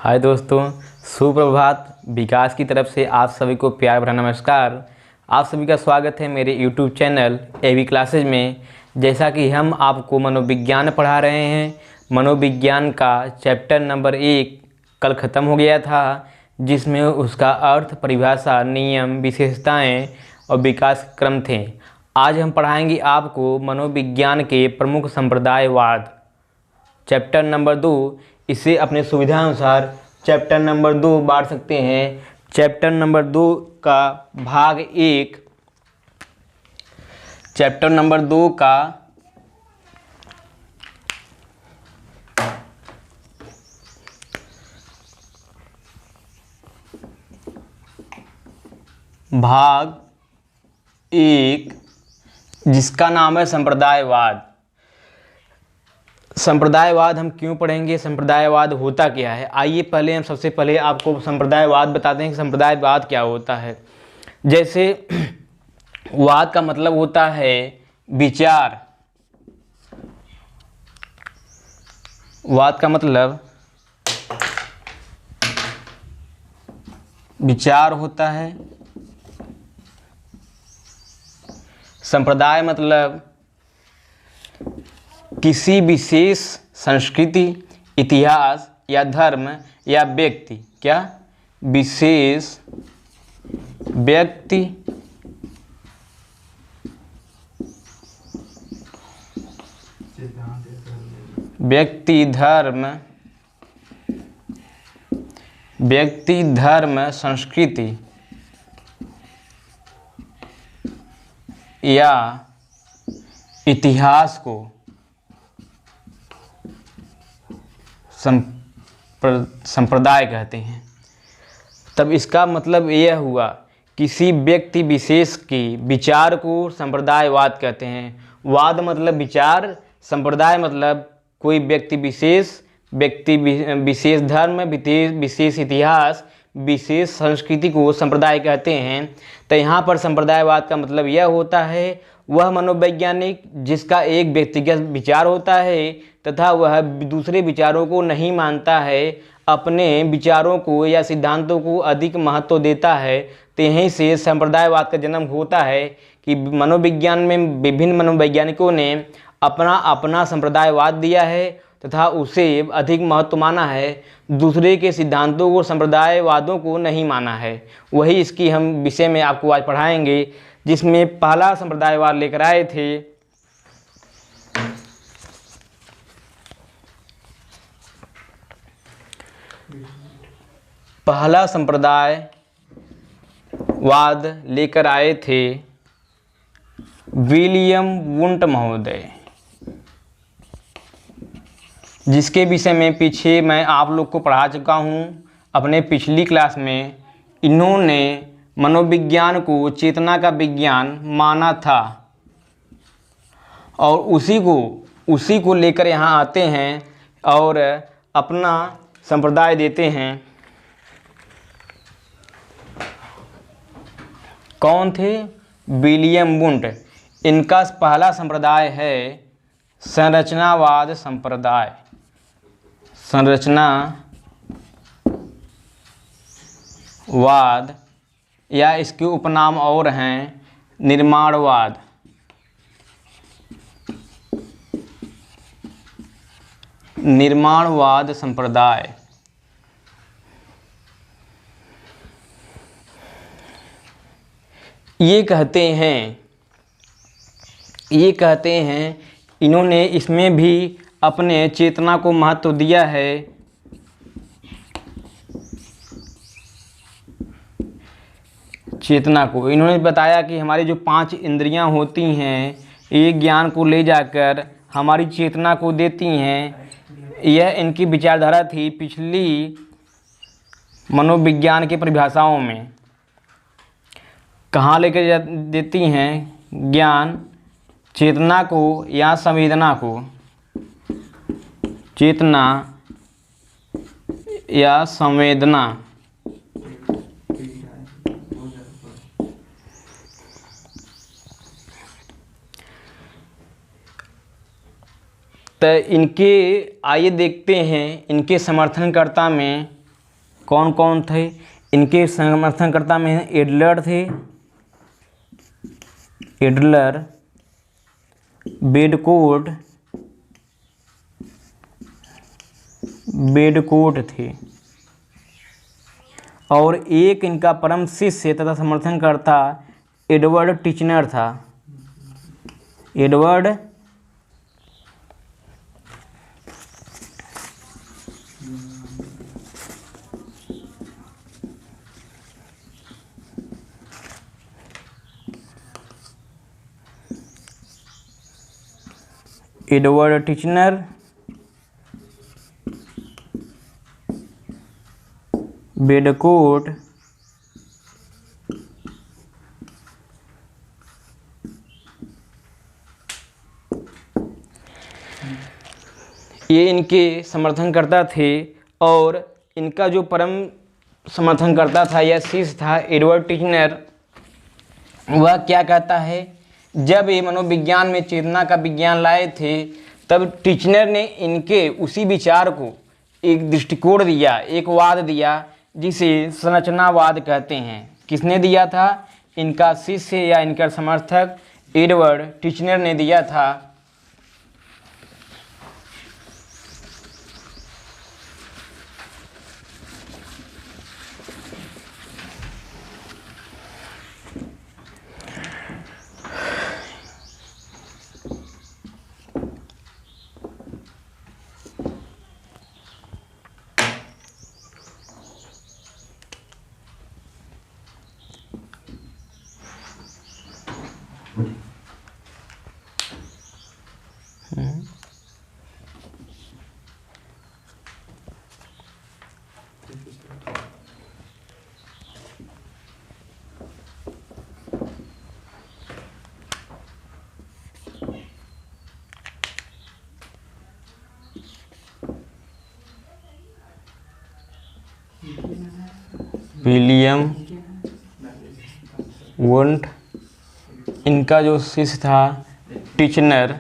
हाय दोस्तों, सुप्रभात। विकास की तरफ से आप सभी को प्यार भरा नमस्कार। आप सभी का स्वागत है मेरे यूट्यूब चैनल एवी क्लासेज में। जैसा कि हम आपको मनोविज्ञान पढ़ा रहे हैं, मनोविज्ञान का चैप्टर नंबर 1 कल ख़त्म हो गया था, जिसमें उसका अर्थ, परिभाषा, नियम, विशेषताएं और विकास क्रम थे। आज हम पढ़ाएंगे आपको मनोविज्ञान के प्रमुख संप्रदायवाद, चैप्टर नंबर 2। इसे अपने सुविधानुसार चैप्टर नंबर 2 बांट सकते हैं। चैप्टर नंबर 2 का भाग 1, चैप्टर नंबर 2 का भाग 1 जिसका नाम है संप्रदायवाद। संप्रदायवाद हम क्यों पढ़ेंगे, संप्रदायवाद होता क्या है? आइए पहले हम सबसे पहले आपको संप्रदायवाद बताते हैं कि संप्रदायवाद क्या होता है। जैसे वाद का मतलब होता है विचार। वाद का मतलब विचार होता है। संप्रदाय मतलब किसी विशेष संस्कृति, इतिहास या धर्म या व्यक्ति, क्या विशेष व्यक्ति, धर्म, संस्कृति या इतिहास को संप्रदाय कहते हैं। तब इसका मतलब यह हुआ, किसी व्यक्ति विशेष के विचार को संप्रदायवाद कहते हैं। वाद मतलब विचार, संप्रदाय मतलब कोई व्यक्ति विशेष धर्म, विशेष इतिहास, विशेष संस्कृति को संप्रदाय कहते हैं। तो यहाँ पर संप्रदायवाद का मतलब यह होता है, वह मनोवैज्ञानिक जिसका एक व्यक्तिगत विचार होता है तथा वह दूसरे विचारों को नहीं मानता है, अपने विचारों को या सिद्धांतों को अधिक महत्व देता है। तो यहीं से संप्रदायवाद का जन्म होता है कि मनोविज्ञान में विभिन्न मनोवैज्ञानिकों ने अपना अपना संप्रदायवाद दिया है तथा उसे अधिक महत्व माना है, दूसरे के सिद्धांतों को, संप्रदायवादों को नहीं माना है। वही इसकी हम विषय में आपको आज पढ़ाएंगे, जिसमें पहला संप्रदायवाद लेकर आए थे विलियम वुंट महोदय, जिसके विषय में पीछे मैं आप लोग को पढ़ा चुका हूँ अपने पिछली क्लास में। इन्होंने मनोविज्ञान को चेतना का विज्ञान माना था और उसी को लेकर यहाँ आते हैं और अपना संप्रदाय देते हैं। कौन थे? William Wundt. इनका पहला संप्रदाय है संरचनावाद संप्रदाय। संरचनावाद या इसके उपनाम और हैं निर्माणवाद। निर्माणवाद संप्रदाय। ये कहते हैं इन्होंने इसमें भी अपने चेतना को महत्व दिया है। चेतना को इन्होंने बताया कि हमारी जो 5 इंद्रियां होती हैं, ये ज्ञान को ले जाकर हमारी चेतना को देती हैं। यह इनकी विचारधारा थी पिछली मनोविज्ञान की परिभाषाओं में। कहाँ लेकर देती हैं? ज्ञान, चेतना को या संवेदना को, चेतना या संवेदना। तो इनके आइए देखते हैं इनके समर्थनकर्ता में कौन कौन थे? इनके समर्थनकर्ता में एडलर थे, एडलर, बेडकोट, बेडकोट थे, और एक इनका परम शिष्य तथा समर्थनकर्ता एडवर्ड टिचनर था। एडवर्ड टिचनर, बेडकोट, ये इनके समर्थनकर्ता थे। और इनका जो परम समर्थनकर्ता था या शिष्य था एडवर्ड टिचनर, वह क्या कहता है, जब ये मनोविज्ञान में चेतना का विज्ञान लाए थे तब टिचनर ने इनके उसी विचार को एक दृष्टिकोण दिया, एक वाद दिया, जिसे संरचनावाद कहते हैं। किसने दिया था? इनका शिष्य या इनका समर्थक एडवर्ड टिचनर ने दिया था। विलियम वुंट, इनका जो शिष्य था टिचनर,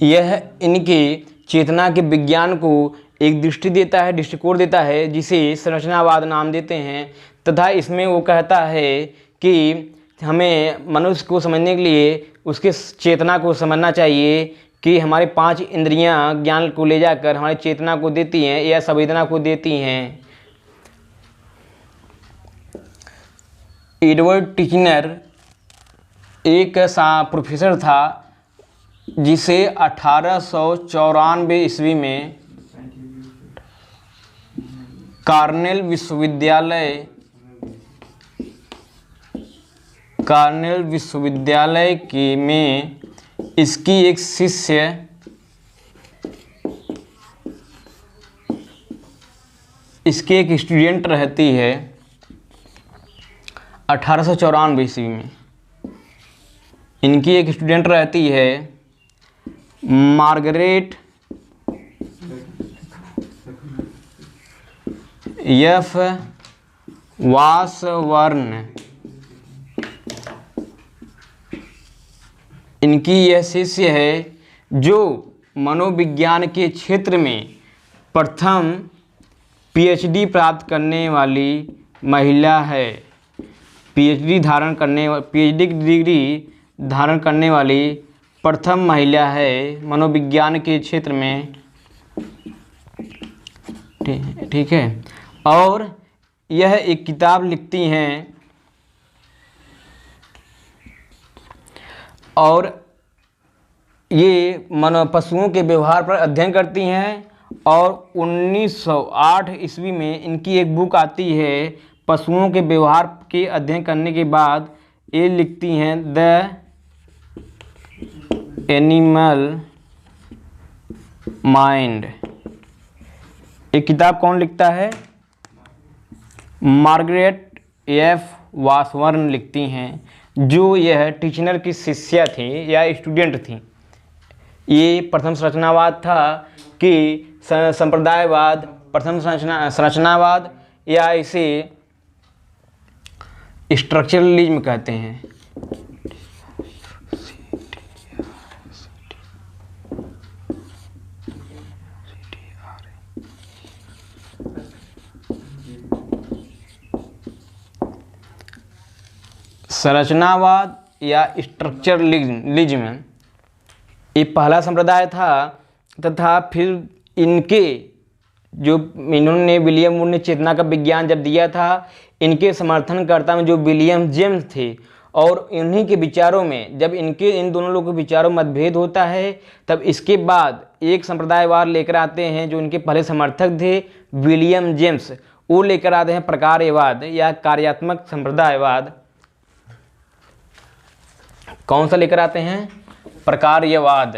यह इनके चेतना के विज्ञान को एक दृष्टि देता है, दृष्टिकोण देता है, जिसे संरचनावाद नाम देते हैं। तथा इसमें वो कहता है कि हमें मनुष्य को समझने के लिए उसके चेतना को समझना चाहिए कि हमारी 5 इंद्रियां ज्ञान को ले जाकर हमारी चेतना को देती हैं या संवेदना को देती हैं। एडवर्ड टिचनर एक ऐसा प्रोफेसर था जिसे 1894 ईस्वी में कार्नेल विश्वविद्यालय के में इसकी एक शिष्य इसकी एक स्टूडेंट रहती है 1894 ईस्वी में। इनकी एक स्टूडेंट रहती है मार्गरेट एफ वासवर्न। इनकी यह शिष्य है जो मनोविज्ञान के क्षेत्र में प्रथम पीएचडी प्राप्त करने वाली महिला है। पीएचडी डिग्री धारण करने वाली प्रथम महिला है मनोविज्ञान के क्षेत्र में। ठीक है। और यह एक किताब लिखती हैं और ये पशुओं के व्यवहार पर अध्ययन करती हैं। और 1908 ईस्वी में इनकी एक बुक आती है पशुओं के व्यवहार के अध्ययन करने के बाद। ये लिखती हैं द एनिमल माइंड। एक किताब कौन लिखता है? मार्गरेट एफ वासवर्न लिखती हैं, जो यह टिचनर की शिष्या थी या स्टूडेंट थी। ये प्रथम संरचनावाद था कि संप्रदायवाद, प्रथम संरचनावाद या इसे स्ट्रक्चरलिज्म कहते हैं। संरचनावाद या स्ट्रक्चरलिज्म ये पहला संप्रदाय था, तथा फिर इन्होंने विलियम वुड ने चेतना का विज्ञान जब दिया था, इनके समर्थनकर्ता में जो विलियम जेम्स थे, और इन्हीं के विचारों में जब इन दोनों लोगों के विचारों में मतभेद होता है, तब इसके बाद एक संप्रदायवाद लेकर आते हैं जो इनके पहले समर्थक थे विलियम जेम्स। वो लेकर आते हैं प्रकार्यवाद या कार्यात्मक संप्रदायवाद। कौन सा लेकर आते हैं? प्रकार्यवाद।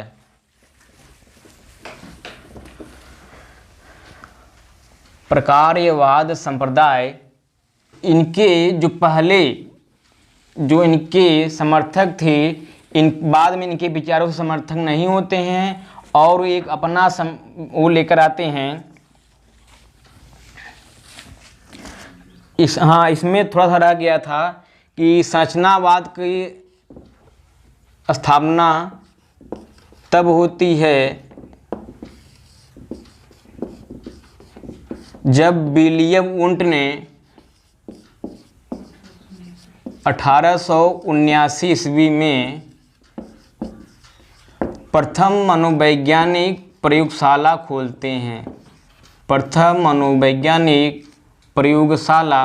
प्रकार्यवाद संप्रदाय, जो इनके समर्थक थे, बाद में इनके विचारों से समर्थक नहीं होते हैं और एक अपना वो लेकर आते हैं। इसमें थोड़ा सा रह गया था कि संरचनावाद की स्थापना तब होती है जब विलियम वुड ने 1879 ईस्वी में प्रथम मनोवैज्ञानिक प्रयोगशाला खोलते हैं। प्रथम मनोवैज्ञानिक प्रयोगशाला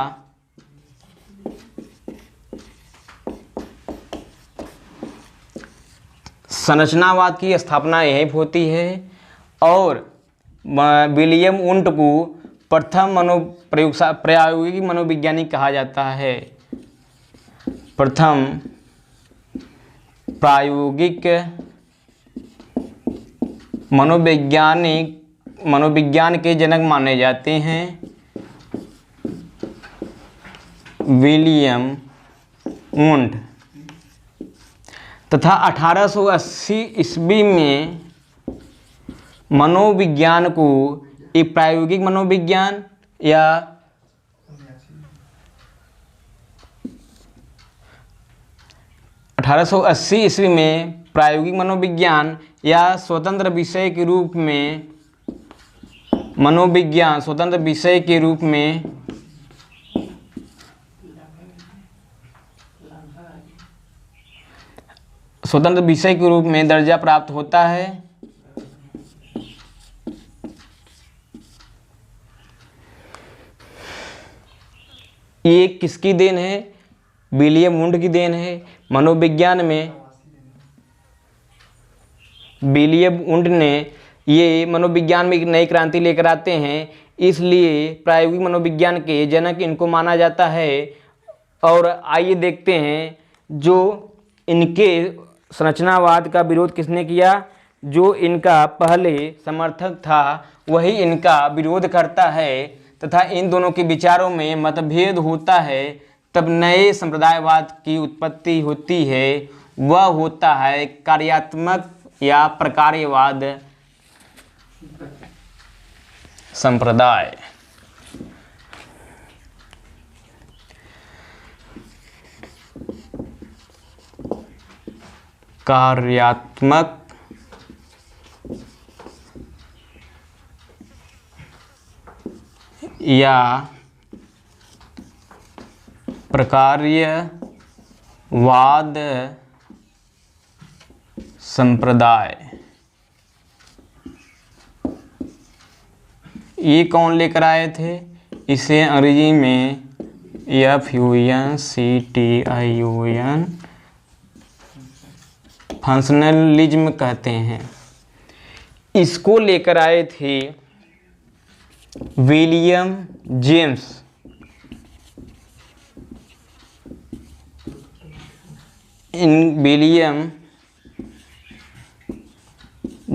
संरचनावाद की स्थापना यही होती है, और विलियम वुड को प्रथम प्रायोगिक मनोवैज्ञानिक कहा जाता है। प्रथम प्रायोगिक मनोविज्ञान के जनक माने जाते हैं विलियम वुड। तथा 1880 ईस्वी में मनोविज्ञान को एक प्रायोगिक मनोविज्ञान या 1880 ईस्वी में प्रायोगिक मनोविज्ञान या स्वतंत्र विषय के रूप में मनोविज्ञान स्वतंत्र विषय के रूप में दर्जा प्राप्त होता है। ये किसकी देन है? विलियम वुड की देन है। मनोविज्ञान में विलियम वुड ने ये मनोविज्ञान में एक नई क्रांति लेकर आते हैं, इसलिए प्रायोगिक मनोविज्ञान के जनक इनको माना जाता है। और आइए देखते हैं जो इनके संरचनावाद का विरोध किसने किया। जो इनका पहले समर्थक था वही इनका विरोध करता है, तथा इन दोनों के विचारों में मतभेद होता है, तब नए संप्रदायवाद की उत्पत्ति होती है। वह होता है कार्यात्मक या प्रकार्यवाद संप्रदाय। कार्यात्मक या प्रकार्यवाद संप्रदाय। ये कौन लेकर आए थे? इसे अंग्रेजी में FUNCTION फंक्शनलिज्म कहते हैं। इसको लेकर आए थे विलियम जेम्स। विलियम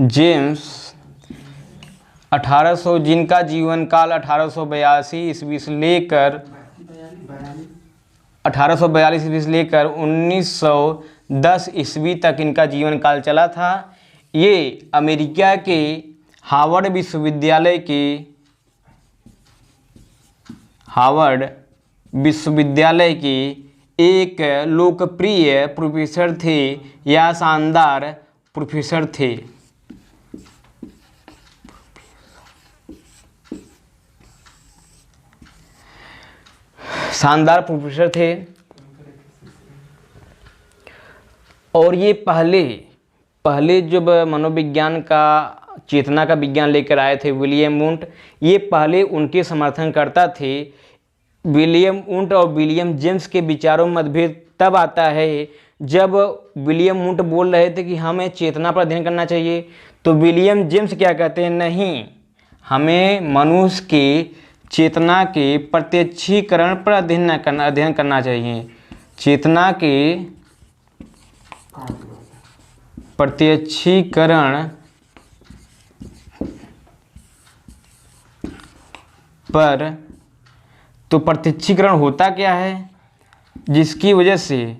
जेम्स 1800 जिनका जीवन काल 1842 ईस्वी से लेकर 1910 ईस्वी तक इनका जीवन काल चला था। ये अमेरिका के हार्वर्ड विश्वविद्यालय के एक लोकप्रिय प्रोफेसर थे या शानदार प्रोफेसर थे। और ये पहले पहले जब मनोविज्ञान का चेतना का विज्ञान लेकर आए थे विलियम वुंट, ये पहले उनके समर्थनकर्ता थे। विलियम वुंट और विलियम जेम्स के विचारों में मतभेद तब आता है जब विलियम वुंट बोल रहे थे कि हमें चेतना पर अध्ययन करना चाहिए, तो विलियम जेम्स क्या कहते हैं, नहीं, हमें मनुष्य के चेतना के प्रत्यक्षीकरण पर अध्ययन करना चाहिए। चेतना के प्रत्यक्षीकरण पर, तो प्रत्यक्षीकरण होता क्या है, जिसकी वजह से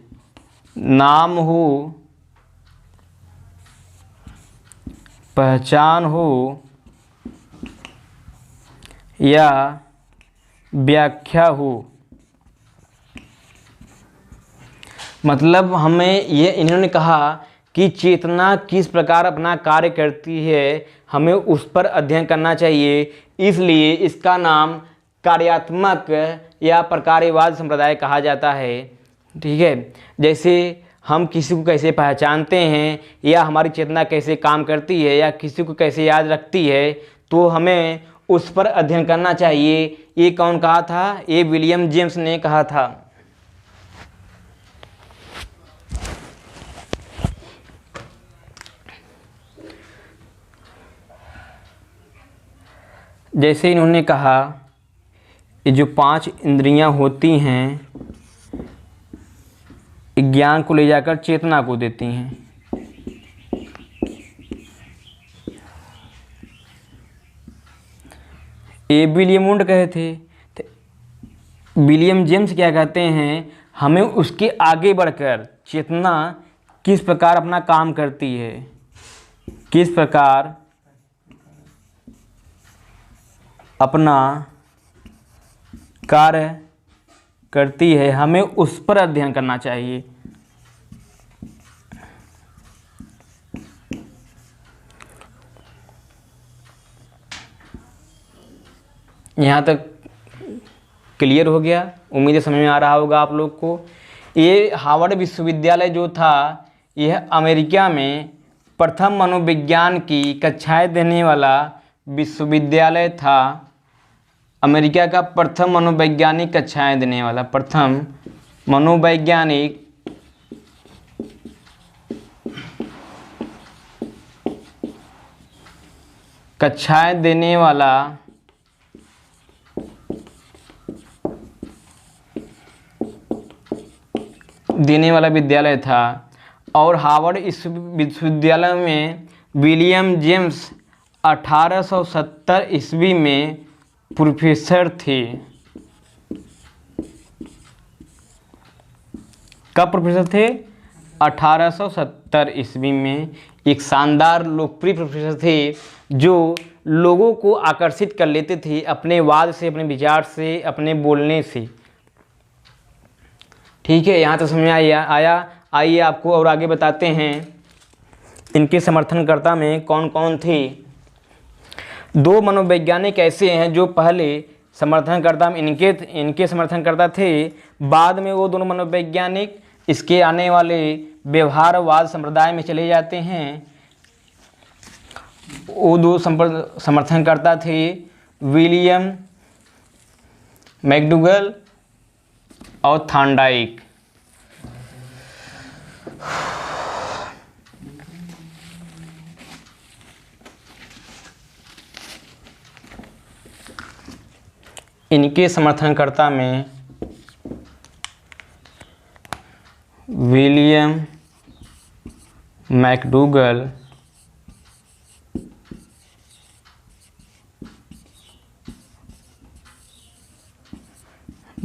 नाम हो, पहचान हो या व्याख्या हो। मतलब हमें ये इन्होंने कहा कि चेतना किस प्रकार अपना कार्य करती है, हमें उस पर अध्ययन करना चाहिए, इसलिए इसका नाम कार्यात्मक या प्रकार्यवाद संप्रदाय कहा जाता है। ठीक है, जैसे हम किसी को कैसे पहचानते हैं या हमारी चेतना कैसे काम करती है या किसी को कैसे याद रखती है, तो हमें उस पर अध्ययन करना चाहिए। ये कौन कहा था, ये विलियम जेम्स ने कहा था। जैसे इन्होंने कहा ये जो 5 इंद्रियां होती हैं ज्ञान को ले जाकर चेतना को देती हैं। ये विलियम वुंट कहे थे, विलियम जेम्स क्या कहते हैं, हमें उसके आगे बढ़कर चेतना किस प्रकार अपना काम करती है, किस प्रकार अपना कार्य करती है, हमें उस पर अध्ययन करना चाहिए। यहाँ तक क्लियर हो गया, उम्मीद है समझ में आ रहा होगा आप लोग को। ये हार्वर्ड विश्वविद्यालय जो था, यह अमेरिका में प्रथम मनोविज्ञान की कक्षाएं देने वाला विश्वविद्यालय था। अमेरिका का प्रथम मनोवैज्ञानिक कक्षाएं देने वाला, प्रथम मनोवैज्ञानिक कक्षाएं देने वाला विद्यालय था। और हार्वर्ड इस विश्वविद्यालय में विलियम जेम्स 1870 ईस्वी में प्रोफेसर थे। कब प्रोफेसर थे, 1870 ईस्वी में। एक शानदार लोकप्रिय प्रोफेसर थे जो लोगों को आकर्षित कर लेते थे अपने वाद से, अपने विचार से, अपने बोलने से। ठीक है, यहाँ तक समझ में आया। आइए आपको और आगे बताते हैं इनके समर्थनकर्ता में कौन कौन थे। 2 मनोवैज्ञानिक ऐसे हैं जो पहले समर्थनकर्ता में इनके समर्थनकर्ता थे, बाद में वो दोनों मनोवैज्ञानिक इसके आने वाले व्यवहारवाद संप्रदाय में चले जाते हैं। वो 2 समर्थनकर्ता थे विलियम मैकडूगल और थॉर्नडाइक। इनके समर्थनकर्ता में William McDougall,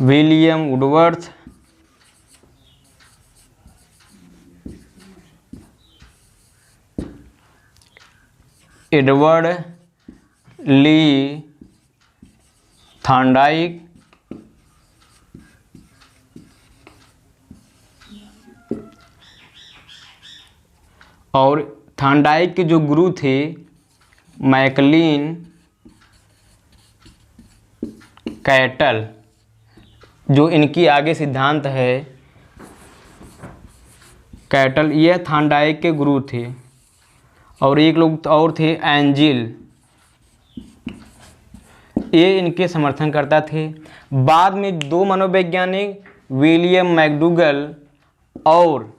William Woodworth, Edward Lee Thorndike और थॉर्नडाइक के जो गुरु थे मैकलिन कैटल, जो इनकी आगे सिद्धांत है कैटल, यह थांडाइक के गुरु थे। और एक लोग और थे एंजिल, ये इनके समर्थन करता थे। बाद में दो मनोवैज्ञानिक विलियम मैकडूगल और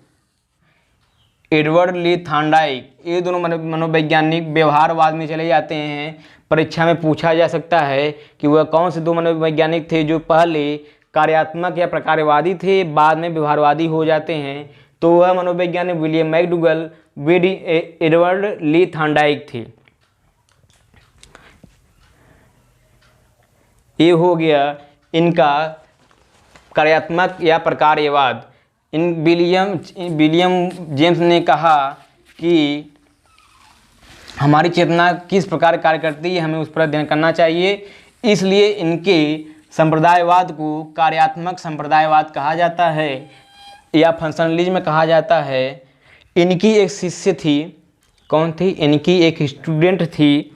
एडवर्ड ली थांडाइक, ये दोनों मनोवैज्ञानिक व्यवहारवाद में चले जाते हैं। परीक्षा में पूछा जा सकता है कि वह कौन से दो मनोवैज्ञानिक थे जो पहले कार्यात्मक या प्रकारवादी थे, बाद में व्यवहारवादी हो जाते हैं। तो वह मनोवैज्ञानिक विलियम मैकडूगल, एडवर्ड ली थांडाइक थे। ये हो गया इनका कार्यात्मक या प्रकार्यवाद। विलियम जेम्स ने कहा कि हमारी चेतना किस प्रकार कार्य करती है, हमें उस पर अध्ययन करना चाहिए। इसलिए इनके संप्रदायवाद को कार्यात्मक संप्रदायवाद कहा जाता है या फंक्शनलिज्म कहा जाता है। इनकी एक शिष्य थी, कौन थी? इनकी एक स्टूडेंट थी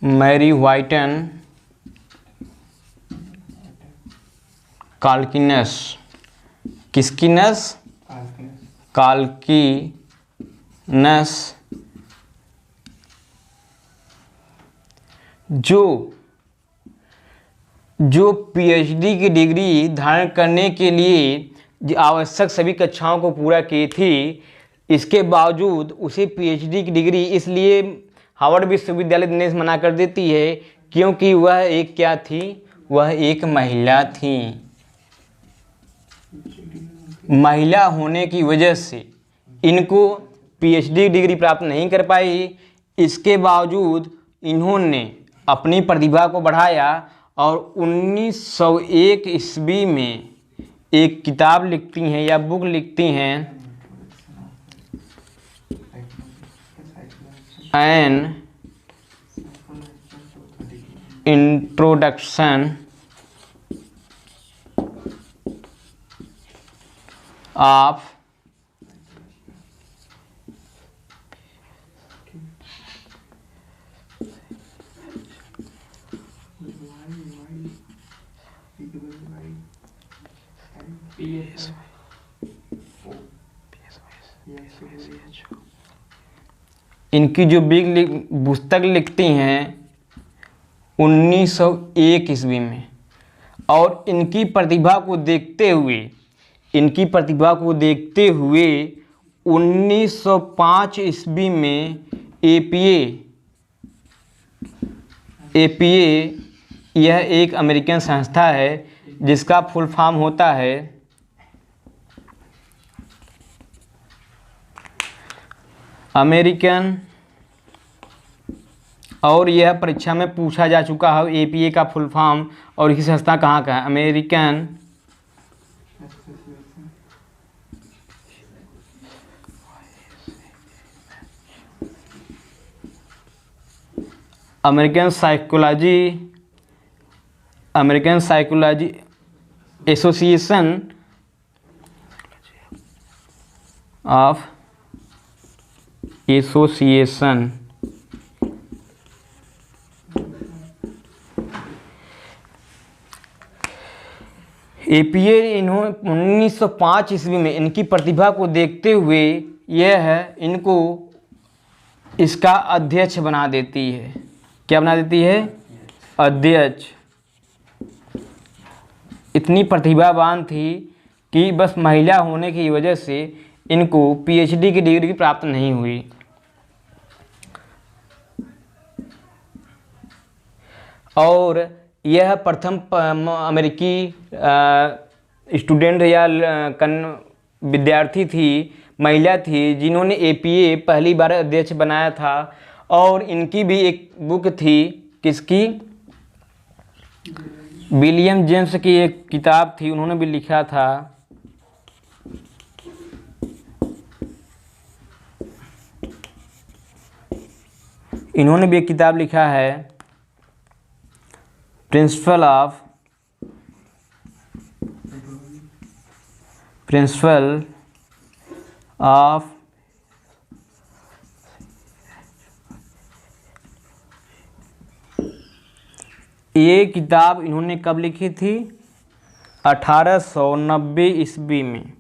मैरी व्हाइटन काल्किनस। किसकी नस? काल्किनस, जो पीएचडी की डिग्री धारण करने के लिए आवश्यक सभी कक्षाओं को पूरा की थी। इसके बावजूद उसे पीएचडी की डिग्री इसलिए हार्वर्ड विश्वविद्यालय देने से मना कर देती है क्योंकि वह एक क्या थी? वह एक महिला थी। महिला होने की वजह से इनको पीएचडी डिग्री प्राप्त नहीं कर पाई। इसके बावजूद इन्होंने अपनी प्रतिभा को बढ़ाया और 1901 ईस्वी में एक किताब लिखती हैं या बुक लिखती हैं, एन इंट्रोडक्शन ऑफ इनकी जो पुस्तक लिखती हैं 1901 ईस्वी में। और इनकी प्रतिभा को देखते हुए 1905 ईस्वी में एपीए यह एक अमेरिकन संस्था है जिसका फुल फॉर्म होता है अमेरिकन, और यह परीक्षा में पूछा जा चुका है एपीए का फुल फॉर्म और इसकी संस्था कहाँ का है? American psychology association of association. APA इन्होंने 1905 ईस्वी में इनकी प्रतिभा को देखते हुए इनको इसका अध्यक्ष बना देती है। क्या बना देती है? अध्यक्ष। इतनी प्रतिभावान थी कि बस महिला होने की वजह से इनको पीएचडी की डिग्री प्राप्त नहीं हुई। और यह प्रथम अमेरिकी स्टूडेंट या विद्यार्थी थी, महिला थी, जिन्होंने एपीए पहली बार अध्यक्ष बनाया था। और इनकी भी एक बुक थी, किसकी? विलियम जेम्स की एक किताब थी, उन्होंने भी लिखा था इन्होंने भी एक किताब लिखा है प्रिंसिपल ऑफ ये किताब इन्होंने कब लिखी थी? 1890 ईस्वी में।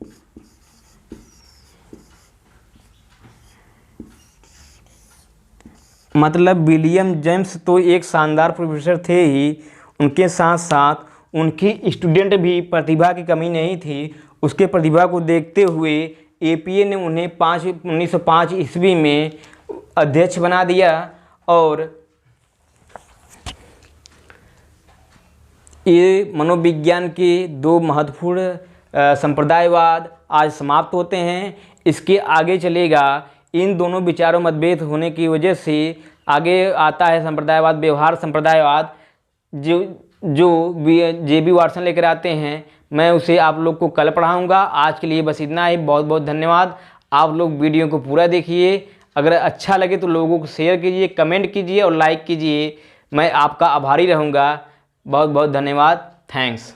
मतलब विलियम जेम्स तो एक शानदार प्रोफेसर थे ही, उनके साथ साथ उनकी स्टूडेंट भी प्रतिभा की कमी नहीं थी। उसके प्रतिभा को देखते हुए एपीए ने उन्हें 1905 ईस्वी में अध्यक्ष बना दिया और ये मनोविज्ञान के दो महत्वपूर्ण संप्रदायवाद आज समाप्त होते हैं। इसके आगे चलेगा इन दोनों विचारों मतभेद होने की वजह से आगे आता है संप्रदायवाद, व्यवहार संप्रदायवाद, जो जेबी वाटसन लेकर आते हैं। मैं उसे आप लोग को कल पढ़ाऊँगा। आज के लिए बस इतना ही। बहुत बहुत धन्यवाद। आप लोग वीडियो को पूरा देखिए। अगर अच्छा लगे तो लोगों को शेयर कीजिए, कमेंट कीजिए और लाइक कीजिए। मैं आपका आभारी रहूँगा। बहुत बहुत धन्यवाद। थैंक्स।